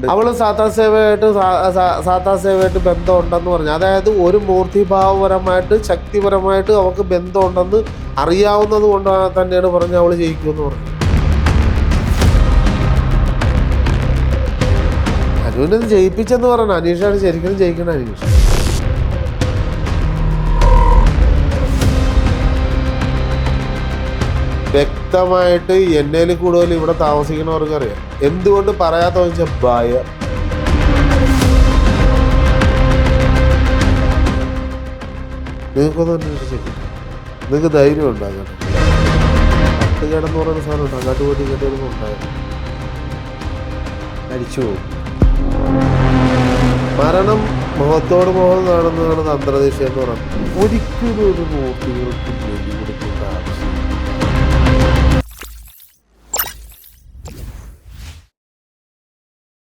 അവള് സാത്താ സേവയായിട്ട് ബന്ധമുണ്ടെന്ന് പറഞ്ഞു. അതായത് ഒരു മൂർത്തിഭാവപരമായിട്ട് ശക്തിപരമായിട്ട് അവൾക്ക് ബന്ധമുണ്ടെന്ന് അറിയാവുന്നത് കൊണ്ട് തന്നെയാണ് പറഞ്ഞ് അവള് ജയിക്കുമെന്ന് പറഞ്ഞു. അനുവിനെ ജയിപ്പിച്ചെന്ന് പറഞ്ഞു. അനീഷാണ് ശരിക്കും ജയിക്കണം. അനീഷ് വ്യക്തമായിട്ട് എന്നേൽ കൂടുതൽ ഇവിടെ താമസിക്കുന്നവർക്ക് അറിയാം. എന്തുകൊണ്ട് പറയാത്ത വെച്ചാൽ ഭയം. നിങ്ങൾക്കൊന്നും അന്വേഷിച്ചില്ല. നിങ്ങൾക്ക് ധൈര്യം ഉണ്ടാകണം. പട്ടുകേടെന്ന് പറയുന്ന സാധനം ഉണ്ട്. അങ്ങോട്ട് പോയിട്ട് ഇങ്ങോട്ട് വരുമ്പോൾ ഉണ്ടായിരുന്നു. മരിച്ചു പോകും. മരണം മുഖത്തോട് മുഖം കാണുന്നതാണ് തന്ത്രദിശ എന്ന് പറയുന്നത്. ഒരിക്കലും ഒരു മൂർത്തികൾക്കും ബലി കൊടുക്കാൻ